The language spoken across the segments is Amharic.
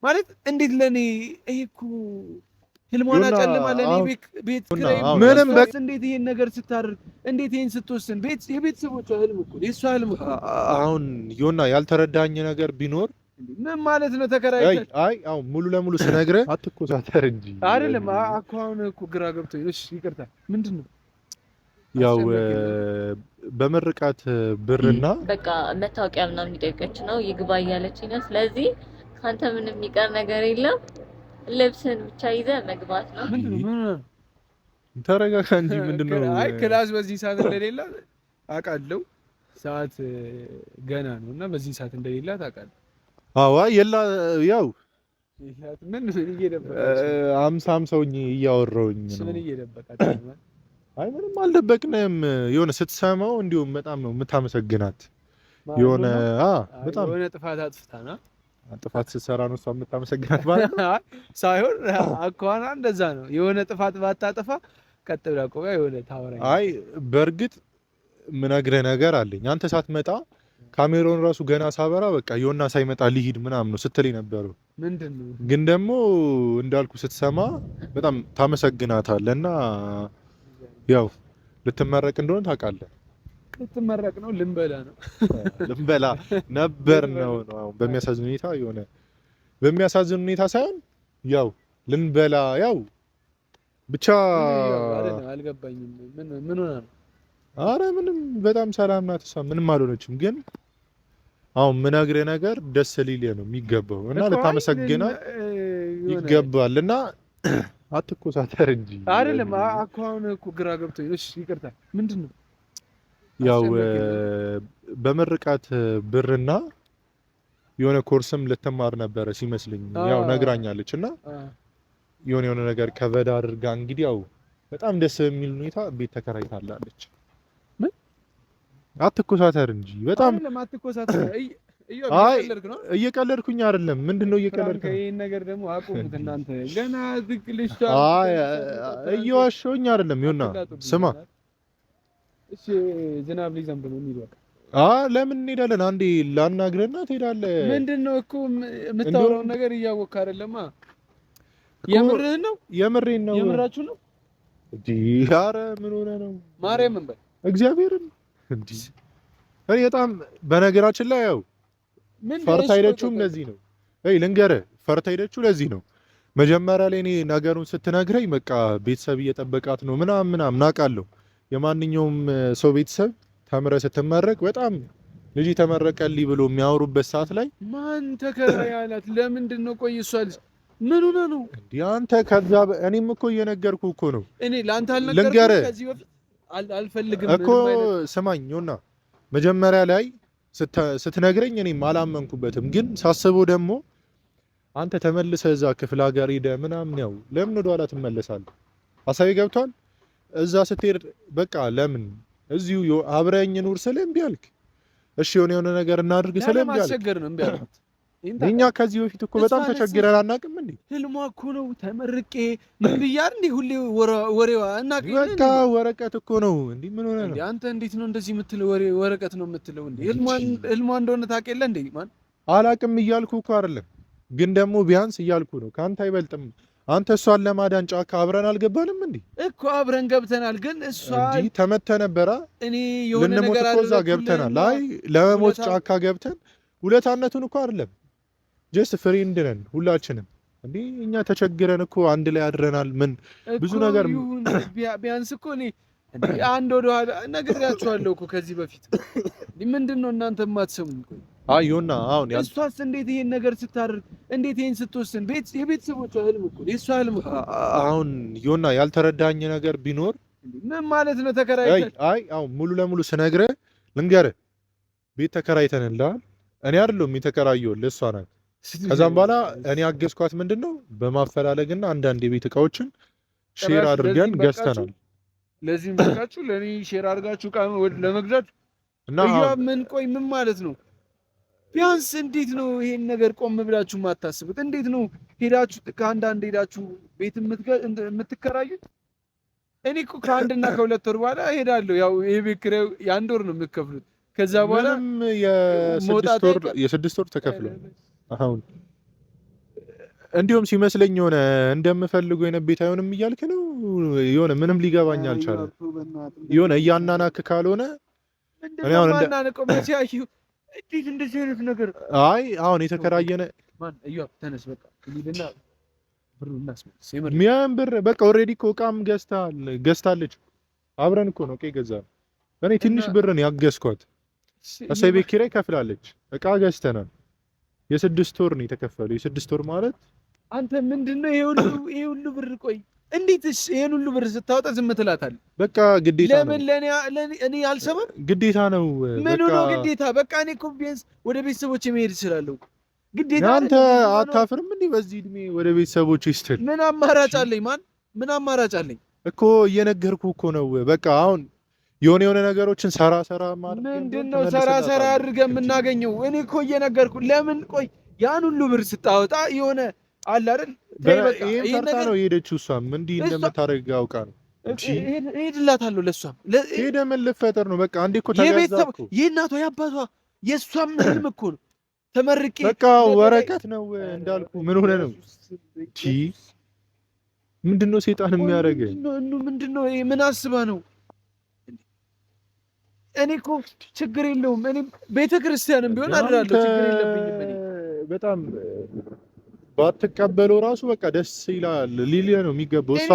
ማለት እንዴት ለኔ ይሄ እኮ ህልሟን አጨልማ ለኔ ቤት ክራይ ምንም በቃ እንዴት ይሄን ነገር ስታደርግ እንዴት ይሄን ስትወስን የቤተሰቦቿ ህልም እኮ የእሷ ህልም እኮ አሁን ዮና ያልተረዳኝ ነገር ቢኖር ምን ማለት ነው ተከራይተህ አይ አሁን ሙሉ ለሙሉ ስነግርህ አትኮሳተር እንጂ አይደለም እኮ አሁን እኮ ግራ ገብቶኝ እሺ ይቅርታ ምንድነው ያው በመርቃት ብርና በቃ መታወቂያ ምናምን እየጠየቀች ነው ይግባ እያለችኝ ነው ስለዚህ ካንተ ምንም የሚቀር ነገር የለም ልብስን ብቻ ይዘህ መግባት ነው ምንድነው ተረጋጋ እንጂ ምንድነው አይ ክላስ በዚህ ሰዓት እንደሌላ አውቃለሁ ሰዓት ገና ነውና በዚህ ሰዓት እንደሌላ ታውቃለህ አዋ የላ ያው ምን እየደበቀ 50 ሰውኝ እያወራውኝ ነው ምን እየደበቃችሁ አይ ምንም አልደበቅንም የሆነ ስትሰማው እንዲሁም በጣም ነው የምታመሰግናት የሆነ በጣም የሆነ ጥፋት አጥፍታና ጥፋት ስትሰራ ነው እሷ የምታመሰግናት ማለት ነው ሳይሆን አኳና እንደዛ ነው የሆነ ጥፋት ባታጠፋ ቀጥ ብላ ቆማ የሆነ ታወራኝ አይ በርግጥ ምነግርህ ነገር አለኝ አንተ ሳትመጣ ካሜራውን ራሱ ገና ሳበራ በቃ ዮና ሳይመጣ ሊሂድ ምናምን ነው ስትለኝ ነበረው ምንድነው ግን ደግሞ እንዳልኩ ስትሰማ በጣም ታመሰግናታለና ያው ልትመረቅ እንደሆነ ታውቃለህ ልትመረቅ ነው ልንበላ ነበር ነው በሚያሳዝን ሁኔታ የሆነ በሚያሳዝን ሁኔታ ሳይሆን ያው ልንበላ ያው ብቻ አልገባኝም ምን ሆነ ነው አረ ምንም በጣም ሰላም ናት እሷ ምንም አልሆነችም ግን አሁን ምነግርህ ነገር ደስ ሊልህ ነው የሚገባው እና ልታመሰግና ይገባልና አትኮሳተር እንጂ አይደለም አሁን እኮ ግራ ገብቶኝ እሺ ይቅርታ ምንድነው ያው በመርቃት ብርና የሆነ ኮርስም ልትማር ነበር ሲመስልኝ ያው ነግራኛለችና የሆነ ነገር ከበዳ አድርጋ እንግዲህ ያው በጣም ደስ የሚል ሁኔታ ቤት ተከራይታለች ምን አትኮሳተር እንጂ በጣም አትኮሳተር እየቀለድኩኝ አይደለም ምንድነው እየቀለድኩ ይሄን ነገር ደግሞ አቁሙት እናንተ ገና ዝቅልሽ እየዋሸሁኝ አይደለም ይሁንና ስማ እሺ ዝናብ ሊዘንብ ነው የሚለው ለምን እንሄዳለን አንዴ ላናግረና ትሄዳለህ ምንድነው እኮ የምታወራው ነገር እያወቅህ አይደለማ የምሬን ነው የምራችሁ ነው እንዴ ኧረ ምን ሆነ ነው ማርያምን በል እግዚአብሔርን እንዴ እኔ በጣም በነገራችን ላይ ያው ፈርታ ሄደችውም ለዚህ ነው ልንገርህ ፈርታ ሄደችው ለዚህ ነው መጀመሪያ ላይ እኔ ነገሩን ስትነግረኝ በቃ ቤተሰብ እየጠበቃት ነው ምናምን አውቃለሁ የማንኛውም ሰው ቤተሰብ ተምረ ስትመረቅ በጣም ልጅ ተመረቀልኝ ብሎ የሚያወሩበት ሰዓት ላይ ማን ተከራይ አላት ለምንድን ነው ቆይ እሷ ልጅ ምን ሆነ ነው እንዴ አንተ ከዛ እኔም እኮ እየነገርኩ እኮ ነው እኔ ላንተ አልነገርኩም ከዚህ በፊት አልፈልግም እኮ ስማኝ ዮና መጀመሪያ ላይ ስትነግረኝ እኔም አላመንኩበትም ግን ሳስበው ደግሞ አንተ ተመልሰህ እዛ ክፍለ ሀገር ሄደህ ምናምን ያው ለምን ወደ ኋላ ትመለሳለህ ሐሳቤ ገብቷል እዛ ስትሄድ በቃ ለምን እዚሁ አብረኝ ኑር ስለምቢ አልክ እሺ የሆነ ነገር እናድርግ ስለምቢ አልክ ለማስቸገር ነው እምቢ አልኩት እኛ ከዚህ በፊት እኮ በጣም ተቸግረን አናውቅም እንዴ ህልሟ እኮ ነው ተመርቄ ምን ብያር እንዴ ሁሌ ወሬዋ እናውቅ በቃ ወረቀት እኮ ነው እንዴ ምን ሆነ ነው አንተ እንዴት ነው እንደዚህ የምትለው ወረቀት ነው የምትለው እንዴ ህልሟ እንደሆነ ታውቅ የለ እንዴ ማን አላውቅም እያልኩ እኮ አይደለም ግን ደግሞ ቢያንስ እያልኩ ነው ካንተ አይበልጥም አንተ እሷን ለማዳን ጫካ አብረን አልገባንም እንዴ እኮ አብረን ገብተናል ግን እሷ እንዴ ተመተ ነበራ እኔ የሆነ ነገር አለ ገብተናል አይ ለሞት ጫካ ገብተን ሁለታነቱን እኮ አይደለም ጀስት ፍሬንድ ነን ሁላችንም እንዴ እኛ ተቸግረን እኮ አንድ ላይ አድረናል ምን ብዙ ነገር ቢያንስ እኮ እኔ አንድ ወደ ኋላ ነግሬያችኋለሁ እኮ ከዚህ በፊት ምንድነው እናንተ የማትሰሙኝ አይ ዮና አሁን እሷስ እንዴት ይሄን ነገር ስታደርግ እንዴት ይሄን ስትወስን የቤተሰቦቿ ህልም እኮ የእሷ ህልም እኮ አሁን ዮና ያልተረዳኝ ነገር ቢኖር ምን ማለት ነው ተከራይተን አይ አሁን ሙሉ ለሙሉ ስነግርህ ልንገርህ ቤት ተከራይተንልሃል እኔ አይደለሁም የተከራየው ለእሷ ናት ከዛም በኋላ እኔ አገዝኳት ምንድነው በማፈላለግና አንዳንድ የቤት እቃዎችን ሼር አድርገን ገዝተናል ለዚህም በቃችሁ ለኔ ሼር አድርጋችሁ እቃ ለመግዛት እና ምን ቆይ ምን ማለት ነው ቢያንስ እንዴት ነው ይሄን ነገር ቆም ብላችሁ ማታስቡት እንዴት ነው ሄዳችሁ ከአንዳንድ ሄዳችሁ ቤት የምትከራዩት እኔ እኮ ከአንድና ከሁለት ወር በኋላ ሄዳለሁ ያው ይሄ ቤት ኪራይ የአንድ ወር ነው የምትከፍሉት ከዛ በኋላ የስድስት ወር ተከፍሏል አሁን እንዲሁም ሲመስለኝ የሆነ እንደምፈልገው የሆነ ቤት አይሆንም እያልክ ነው። የሆነ ምንም ሊገባኝ አልቻለም። የሆነ እያናናክ ካልሆነ እኔ አሁን እንደማናነቀው መሲያዩ እንዴት እንደዚህ አይነት ነገር አይ አሁን የተከራየነ ማን እዩ ተነስ በቃ እንሂድና ብሩ እናስመልስ። ሚያን ብር በቃ ኦልሬዲ እኮ እቃም ገዝታለች። አብረን እኮ ነው እቃ ገዛን። እኔ ትንሽ ብር ነው ያገዝኳት። እሰይ ቤት ኪራይ ከፍላለች። እቃ ገዝተናል። የ6 ወር ነው የተከፈለው። የ6 ወር ማለት አንተ ምንድነው ይሄ ሁሉ ብር? ቆይ እንዴትስ ይሄን ሁሉ ብር ስታወጣ ዝም ትላታለህ? በቃ ግዴታ ነው። ለምን እኔ አልሰማም? ግዴታ ነው። ምን ነው ግዴታ? በቃ እኔ እኮ ቢያንስ ወደ ቤተሰቦቼ መሄድ እችላለሁ። ግዴታ አንተ አታፍርም እንዴ? በዚህ እድሜ ወደ ቤተሰቦቼ ስትል ምን አማራጭ አለኝ? ምን አማራጭ አለኝ እኮ እየነገርኩ እኮ ነው። በቃ አሁን የሆነ ነገሮችን ሰራ ማለት ምንድነው? ሰራ አድርገን የምናገኘው? እኔ እኮ እየነገርኩ ለምን ቆይ ያን ሁሉ ብር ስታወጣ የሆነ አለ አይደል? ይሄን ፈርታ ነው የሄደችው። እሷም እንዲህ እንደምታደርግ አውቃ ነው እንጂ እሄድላታለሁ። ለሷም ሄደ ምን ልፈጠር ነው? በቃ አንዴ እኮ ተጋዛኩ። የእናቷ ያባቷ የሷም ህልም እኮ ነው። ተመርቄ በቃ ወረቀት ነው እንዳልኩ። ምን ሆነ ነው? ምንድነው ሰይጣን የሚያደርገው? ምንድነው? ምን አስባ ነው? እኔ እኮ ችግር የለውም። እኔ ቤተክርስቲያንም ቢሆን አድራለሁ። ችግር የለብኝም። እኔ በጣም ባትቀበለው ራሱ በቃ ደስ ይላል። ሊሊያ ነው የሚገባው። እሷ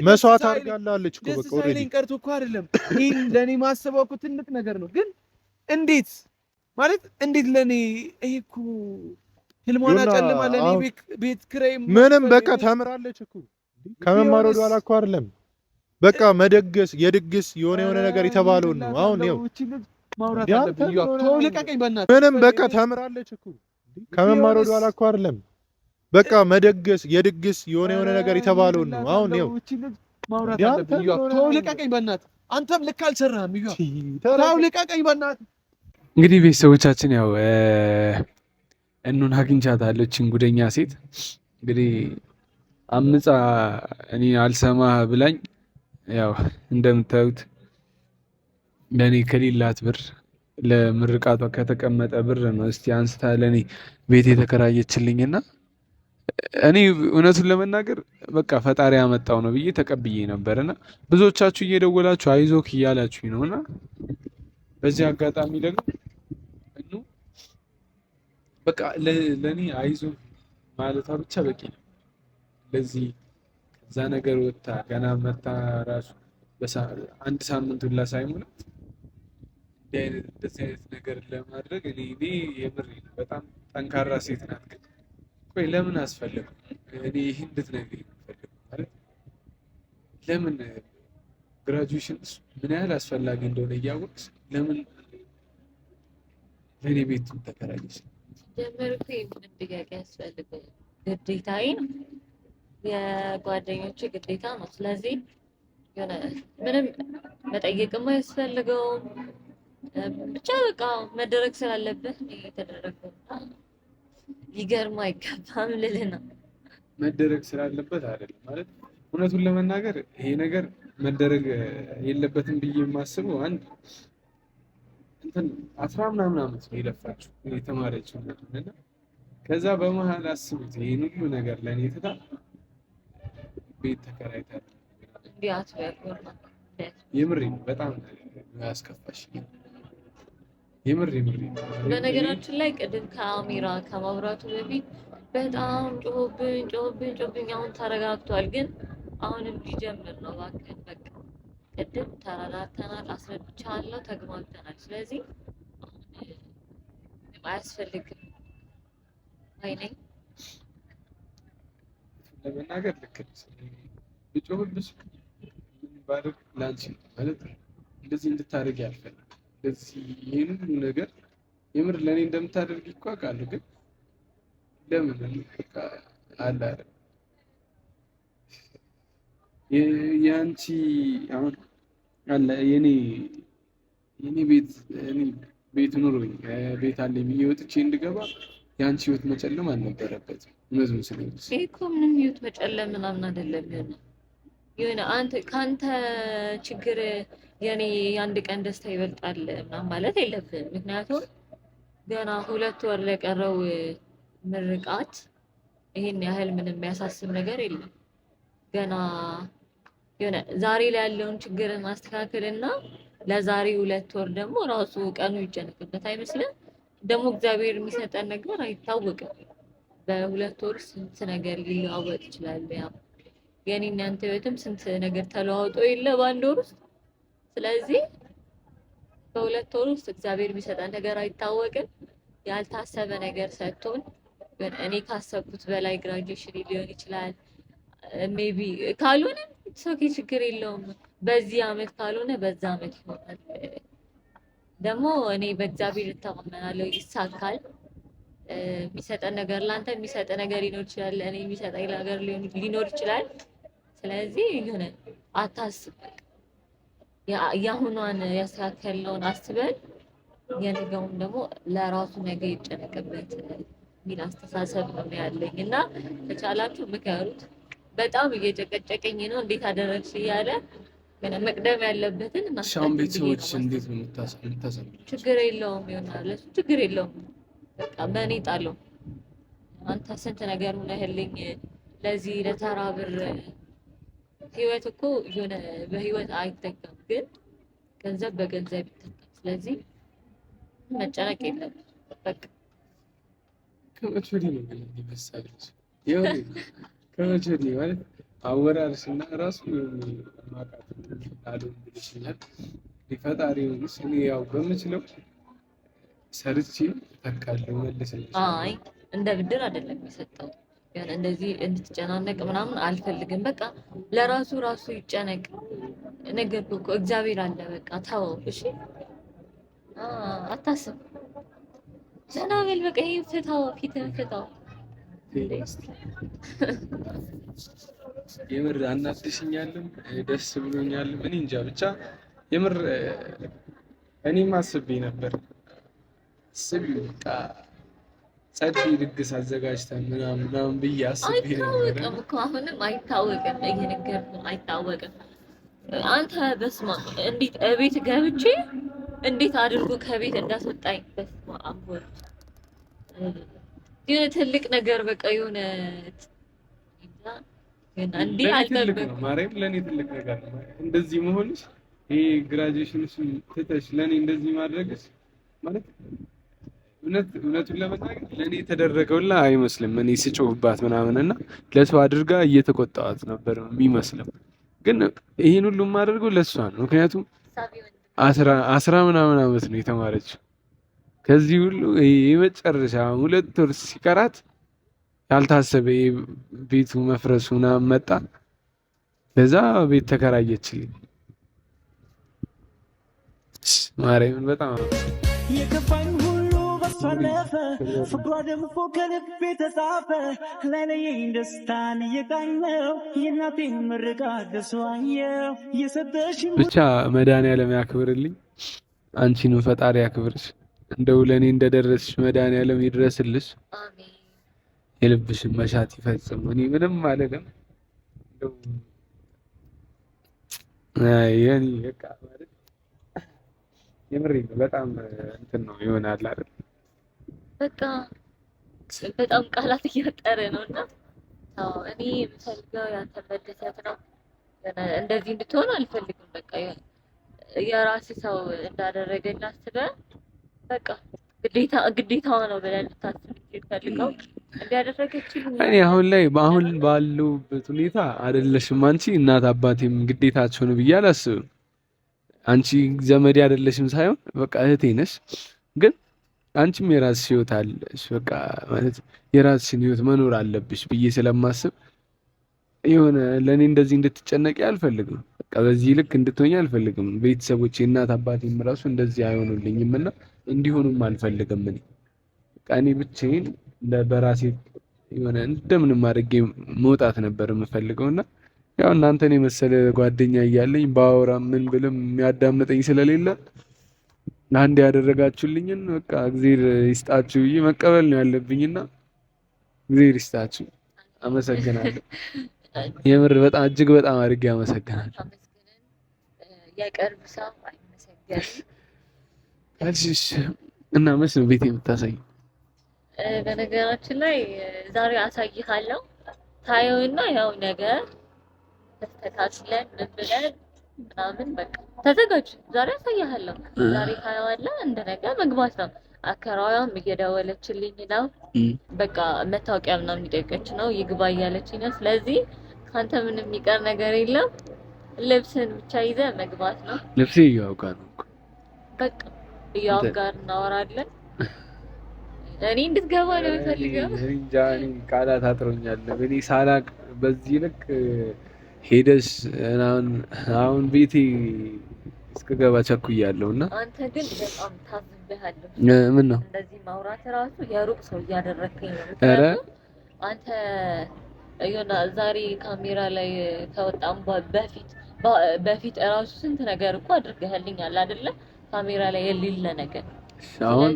መስዋዕት አድርጋላለች እኮ በቃ ኦሬዲ ቀርቶ እኮ አይደለም። ይሄን ለኔ ማሰባው እኮ ትልቅ ነገር ነው። ግን እንዴት ማለት እንዴት ለኔ ይሄ እኮ ህልሟን ጨለማ ለኔ ቤት ክራይ ምንም በቃ ተምራለች እኮ ከመማር ወደ ኋላ እኮ አይደለም። በቃ መደገስ የድግስ የሆነ ነገር የተባለው ነው። አሁን ነው ማውራት አለብኝ። ተውልቀቀኝ በእናትህ። ምንም በቃ ተምራለች እኮ ከመማር ወደ ኋላ እኮ አይደለም። በቃ መደገስ የድግስ የሆነ ነገር የተባለው ነው። አሁን ነው ማውራት አለብኝ። ተውልቀቀኝ በእናትህ። አንተም ልክ አልሰራህም። ተውልቀቀኝ በእናትህ። እንግዲህ ቤተሰቦቻችን ያው እኑን አግኝቻታለሁ። እችን ጉደኛ ሴት እንግዲህ አምፃ እኔ አልሰማህ ብላኝ ያው እንደምታዩት ለኔ ከሌላት ብር ለምርቃቷ ከተቀመጠ ብር ነው እስቲ አንስታ ለኔ ቤት የተከራየችልኝና እኔ እውነቱን ለመናገር በቃ ፈጣሪ ያመጣው ነው ብዬ ተቀብዬ ነበርና ብዙዎቻችሁ እየደወላችሁ አይዞክ እያላችሁኝ ነውና በዚህ አጋጣሚ ደግሞ እኑ በቃ ለኔ አይዞ ማለቷ ብቻ በቂ ነው። ለዚህ ከዛ ነገር ወጣ ገና መታ ራሱ አንድ ሳምንት ሁላ ሳይሞላት እንደዚህ አይነት ነገር ለማድረግ እኔ የምር በጣም ጠንካራ ሴት ናት። ግን ቆይ ለምን አስፈለገ? እኔ ይሄን እንድትነግሪኝ ፈልግ ማለት ለምን ግራጁዌሽን ምን ያህል አስፈላጊ እንደሆነ እያወቅሽ ለምን ለኔ ቤት ተከራየሽ? ጀመርኩ ጥያቄ ያስፈልጋል። ግዴታዬ ነው፣ የጓደኞቼ ግዴታ ነው። ስለዚህ የሆነ ምንም መጠየቅም አያስፈልገውም። ብቻ በቃ መደረግ ስላለበት የተደረገው ሊገርም አይገባም ልልህ ነው። መደረግ ስላለበት አይደለም ማለት እውነቱን ለመናገር ይሄ ነገር መደረግ የለበትም ብዬ የማስበው አንድ እንትን 10 ምናምን ዓመት ነው የለፋችሁ የተማረችው እና ከዛ በመሀል አስቡት ይሄን ሁሉ ነገር ለኔ ትታ ቤት ተከራይታለች። ቢያት የምሬ በጣም ያስከፋሽ። የምሬ በነገራችን ላይ ቅድም ካሜራ ከማብራቱ በፊት በጣም ጮህብኝ። አሁን ተረጋግቷል፣ ግን አሁንም ሊጀምር ነው። እባክህን በቃ ቅድም ተረዳተናል፣ አስረድቻለሁ፣ ተግባብተናል። ስለዚህ አያስፈልግም አይነኝ ለመናገር ልክ ብጮህብሽ ምን ባደርግ ላንቺ ማለት እንደዚህ እንድታደርጊ አልፈልግም። እንደዚህ ይሄን ሁሉ ነገር የምር ለኔ እንደምታደርጊ እኮ አውቃለሁ፣ ግን ለምን በቃ አለ አይደል ያንቺ አሁን አለ የኔ ቤት ኑሮኝ ቤት አለኝ ብዬ ወጥቼ እንድገባ ያንቺ ህይወት መጨለም አልነበረበትም። እውነቱን ስለዚህ ይሄ እኮ ምንም ህይወት መጨለም ምናምን አይደለም። የሆነ አንተ ካንተ ችግር የኔ የአንድ ቀን ደስታ ይበልጣል ምናምን ማለት የለብህም። ምክንያቱም ገና 2 ወር ለቀረው ምርቃት ይሄን ያህል ምንም የሚያሳስብ ነገር የለም። ገና የሆነ ዛሬ ላይ ያለውን ችግር ማስተካከልና ለዛሬ 2 ወር ደግሞ ራሱ ቀኑ ይጨነቅበት አይመስልም? ደግሞ እግዚአብሔር የሚሰጠን ነገር አይታወቅም። በ2 ወር ስንት ነገር ሊለዋወጥ ይችላል። ያ የኔና ያንተ ህይወትም ስንት ነገር ተለዋውጦ የለ በ1 ወር ውስጥ። ስለዚህ በ2 ወር ውስጥ እግዚአብሔር የሚሰጠን ነገር አይታወቅም። ያልታሰበ ነገር ሰጥቶን እኔ ካሰብኩት በላይ ግራጁዌሽን ሊሆን ይችላል። ሜቢ ካልሆነ ሰው ችግር የለውም። በዚህ አመት ካልሆነ በዛ አመት ይሆናል። ደግሞ እኔ በእግዚአብሔር እተማመናለሁ፣ ይሳካል። የሚሰጠን ነገር ለአንተ የሚሰጥ ነገር ሊኖር ይችላል፣ እኔ የሚሰጠኝ ነገር ሊኖር ይችላል። ስለዚህ የሆነ አታስብ፣ የአሁኗን ያስተካከልነውን አስበን የነገውን ደግሞ ለራሱ ነገ ይጨነቅበት የሚል አስተሳሰብ ነው ያለኝ እና ከቻላችሁ ምከሩት። በጣም እየጨቀጨቀኝ ነው እንዴት አደረግሽ እያለ መቅደም ያለበትን ሻም ቤተሰቦች እንዴት ነው የምታሰሙ? ችግር የለውም ይሆናል፣ እሱ ችግር የለውም። በቃ በእኔ ጣለው። አንተ ስንት ነገር ሆነህልኝ ለዚህ ለተራ ብር። ህይወት እኮ የሆነ በህይወት አይተካም፣ ግን ገንዘብ በገንዘብ ይተካል። ስለዚህ መጨነቅ የለም። በቃ ከመቼ ወዲህ ነው ግን ይበሳለች? ከመቼ ወዲህ ማለት አወራርስና ራሱ ማቃት አሉን ብለሽኛል። ፈጣሪ ሆንስ እኔ ያው በምችለው ሰርቼ ተካለው መልሰልሽ። አይ እንደ ብድር አይደለም የሚሰጠው። ያን እንደዚህ እንድትጨናነቅ ምናምን አልፈልግም። በቃ ለራሱ ይጨነቅ። ነገርኩህ እኮ እግዚአብሔር አለ። በቃ ተወው እሺ። አታስብ። ዘና በል በቃ። ይሄን ፍታው፣ ፊትህን ፍታው። የምር አናድሽኛልም፣ ደስ ብሎኛልም። እኔ እንጃ ብቻ የምር እኔም አስቤ ነበር። በቃ ጸድ ድግስ አዘጋጅተን ምናምን ብዬ አስቤ ነበር። አይታወቅም እኮ አሁንም አይታወቅም፣ እየነገርኩህ አይታወቅም። አንተ በስመ አብ እንዴት እቤት ገብቼ እንዴት አድርጎ ከቤት እንዳስወጣኝ በስመ አብ ወልድ። ግን ትልቅ ነገር በቃ የሆነ እንዴ አልጠበቅኩም። ማርያም ለኔ ትልቅ ነገር ነው እንደዚህ መሆንሽ። ይሄ ግራጁዌሽንሽ ትተሽ ለኔ እንደዚህ ማድረግሽ ማለት እውነቱን ለመናገር ለኔ የተደረገውላ አይመስልም። እኔ ስጮህባት ምናምን እና ለሰው አድርጋ እየተቆጣዋት ነበር የሚመስለው። ግን ይሄን ሁሉ የማደርገው ለሷ ነው። ምክንያቱም 10 ምናምን ዓመት ነው የተማረችው። ከዚህ ሁሉ የመጨረሻ 2 ወር ሲቀራት ያልታሰበ ቤቱ መፍረሱ ምናምን መጣ። ከዛ ቤት ተከራየችልኝ። ማርያምን በጣም የከፋኝ ሁሉ በሷ አለፈ፣ ፍቅሯ ደምቆ ከልቤ ተጻፈ። ለኔ ደስታን እየቃኘው የእናቴን ምርቃት ደስዋየው የሰጠሽኝ ብቻ መድኃኒዓለም ያክብርልኝ፣ አንቺንም ፈጣሪ ያክብርሽ። እንደው ለኔ እንደደረስሽ መድኃኒዓለም ይድረስልሽ። አሜን። የልብሽን መሻት ይፈጽም። እኔ ምንም አልልም። እንደው የኔ በቃ ማለት የምሬን ነው። በጣም እንትን ነው ይሆናል አይደል? በቃ በጣም ቃላት እያጠረ ነውና እኔ የምፈልገው ያንተ መደሰት ነው። እንደዚህ እንድትሆን አልፈልግም። በቃ የራስህ ሰው እንዳደረገኝ አስበህ በቃ ግዴታዋ ነው ብለህ ልታስብ ይፈልገው እንዲያደረገችልኝ። እኔ አሁን ላይ ባለሁበት ሁኔታ አይደለሽም አንቺ እናት አባቴም ግዴታቸው ነው ብዬ አላስብም። አንቺ ዘመዴ አይደለሽም ሳይሆን በቃ እህቴ ነሽ። ግን አንቺም የራስሽ ህይወት አለሽ። በቃ ማለት የራስሽን ህይወት መኖር አለብሽ ብዬ ስለማስብ የሆነ ለኔ እንደዚህ እንድትጨነቂ አልፈልግም። በቃ በዚህ ልክ እንድትሆኝ አልፈልግም። ቤተሰቦቼ እናት አባቴም ራሱ እንደዚህ አይሆኑልኝም እና እንዲሆኑም አልፈልግም። እኔ ብቻዬን በራሴ የሆነ እንደምንም አድርጌ መውጣት ነበር የምፈልገውና ያው እናንተን የመሰለ ጓደኛ እያለኝ ባወራ ምን ብልም የሚያዳምጠኝ ስለሌለ አንድ ያደረጋችሁልኝን በቃ እግዚአብሔር ይስጣችሁ ብዬ መቀበል ነው ያለብኝና እግዚአብሔር ይስጣችሁ። አመሰግናለሁ። የምር በጣም እጅግ በጣም አድርጌ አመሰግናለሁ። የቅርብ ሰው አይመሰገንም። እሺ እና መች ነው ቤት የምታሳይ? በነገራችን ላይ ዛሬ አሳይሃለሁ ታየውና ያው ነገ ተስተካክለን ምን ብለን ምናምን በቃ ተዘጋጅ። ዛሬ አሳይሃለሁ። ዛሬ ታየዋለህ፣ እንደ ነገ መግባት ነው። አከራዋም እየደወለችልኝ ነው። በቃ መታወቂያ ምናምን እየጠየቀች ነው፣ ይግባ እያለችኝ ነው። ስለዚህ ካንተ ምንም የሚቀር ነገር የለም። ልብስን ብቻ ይዘህ መግባት ነው። ልብሴ እያወጋ ነው። በቃ እያው ጋር እናወራለን። እኔ እንድትገባ ነው የምፈልገው። እንጃ እኔ ቃላት አጥሮኛል። እኔ ሳላቅ በዚህ ልክ ሄደሽ አሁን ቤቴ እስከገባ ቸኩያለሁ እና አንተ ግን በጣም ታዝብሃለሁ። ምን ነው እንደዚህ ማውራት ራሱ የሩቅ ሰው እያደረከኝ ነው። ኧረ አንተ የሆነ ዛሬ ካሜራ ላይ ከወጣም በፊት እራሱ ስንት ነገር እኮ አድርገህልኛል አይደለ? ካሜራ ላይ የሌለ ነገር። አሁን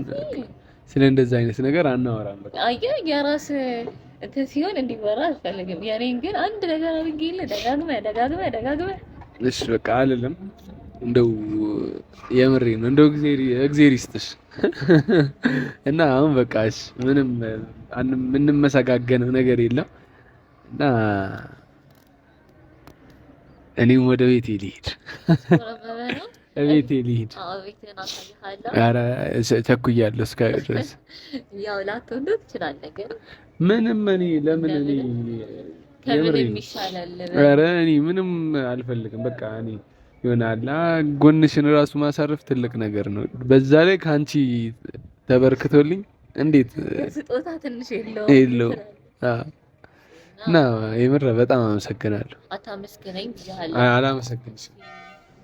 ስለ እንደዛ አይነት ነገር አናወራም። በቃ አየህ የራስ እንትን ሲሆን እንዲወራ አልፈልግም። የኔን ግን አንድ ነገር አድርጌልህ ደጋግመህ እሺ በቃ አልልም። እንደው የምሬ ነው። እንደው እግዚአብሔር ይስጥሽ እና አሁን በቃ እሺ ምንም የምንመሰጋገነው ነገር የለም እና እኔም ወደ ቤቴ ልሂድ። ቤቴ ልሂድ። ኧረ ቸኩያለሁ እስከ ድረስ ያው ላትወደው ትችላለህ ግን ምንም እኔ ለምን እኔ ከምንም ይሻላል። ኧረ እኔ ምንም አልፈልግም። በቃ እኔ ይሆናል ጎንሽን ራሱ ማሳረፍ ትልቅ ነገር ነው። በዛ ላይ ካንቺ ተበርክቶልኝ እንዴት ስጦታ ትንሽ የለው እና የምር በጣም አመሰግናለሁ። አታመስግነኝ ብያለሁ። አላመሰግንሽም።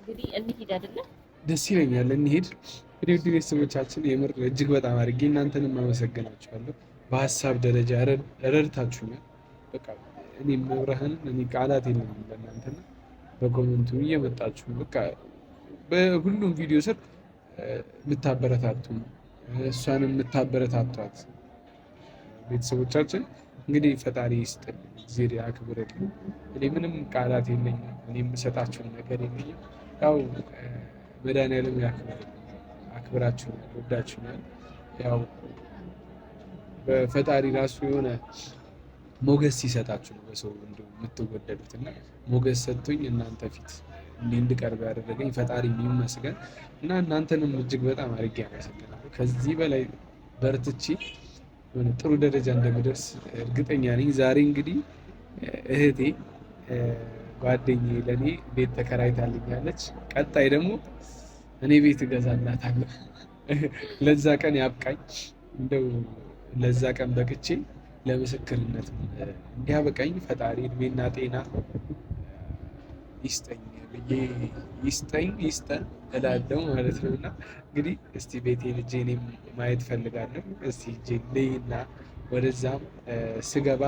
እንግዲህ እንሂድ አይደለ? ደስ ይለኛል እንሂድ። እንግዲህ ውድ ቤተሰቦቻችን የምር እጅግ በጣም አድርጌ እናንተንም አመሰግናችኋለሁ። በሀሳብ ደረጃ ረድታችሁኛል። በቃ እኔ መብርሃንን እኔ ቃላት የለኝም ለእናንተና በኮሜንቱ እየመጣችሁ በቃ በሁሉም ቪዲዮ ስር የምታበረታቱ እሷንም የምታበረታቷት ቤተሰቦቻችን እንግዲህ ፈጣሪ ይስጥልኝ፣ እግዚአብሔር ያክብርልኝ። እኔ ምንም ቃላት የለኝም። እኔ የምሰጣችሁን ነገር የለኝም። ያው መድኃኒዓለም ያክብርልኝ። አክብራችሁናል፣ ወዳችሁናል። ያው በፈጣሪ ራሱ የሆነ ሞገስ ሲሰጣችሁ ነው በሰው እንደው የምትወደዱት እና ሞገስ ሰጥቶኝ እናንተ ፊት እንድቀርብ ያደረገኝ ፈጣሪ ይመስገን እና እናንተንም እጅግ በጣም አድርጌ አመሰግናለሁ። ከዚህ በላይ በርትቼ የሆነ ጥሩ ደረጃ እንደምደርስ እርግጠኛ ነኝ። ዛሬ እንግዲህ እህቴ ጓደኛዬ ለእኔ ቤት ተከራይታልኛለች። ቀጣይ ደግሞ እኔ ቤት እገዛላታለሁ። ለዛ ቀን ያብቃኝ። እንደው ለዛ ቀን በቅቼ ለምስክርነት እንዲያበቃኝ ፈጣሪ እድሜና ጤና ይስጠኝ ብዬ ይስጠን እላለሁ ማለት ነው። እና እንግዲህ እስቲ ቤቴን እጄ እኔም ማየት ፈልጋለሁ። እስቲ እጄ ልይና ወደዛም ስገባ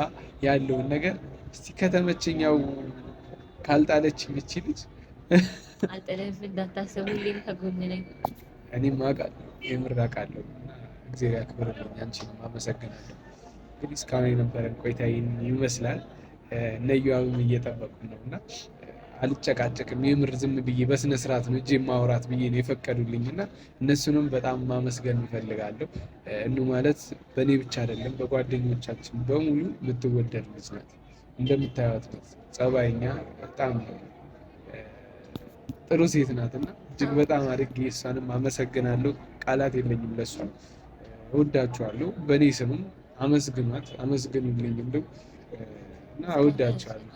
ያለውን ነገር እስቲ ከተመቸኛው ካልጣለችኝ እቺ ልጅ አልጠለፍ እንዳታስቡልኝ ከጎን ነኝ። እኔም አውቃለሁ የምር አውቃለሁ። እና እግዚአብሔር ያክብርልኝ። አንቺንም አመሰግናለሁ። እንግዲህ እስካሁን የነበረን ቆይታ ይመስላል። ነዩአም እየጠበቁ ነው እና አልጨቃጨቅም። የምር ዝም ብዬ በስነ ስርዓት ነው እጄ ማውራት ብዬ ነው የፈቀዱልኝ እና እነሱንም በጣም ማመስገን እፈልጋለሁ። እኑ ማለት በእኔ ብቻ አይደለም በጓደኞቻችን በሙሉ የምትወደድ ልጅ ናት። እንደምታዩት ናት። ጸባይኛ፣ በጣም ጥሩ ሴት ናት እና እጅግ በጣም አድርጌ እሷንም አመሰግናለሁ። ቃላት የለኝም ለሷ። እወዳችኋለሁ። በእኔ ስምም አመስግኗት፣ አመስግኑልኝ እንደው እና እወዳችኋለሁ።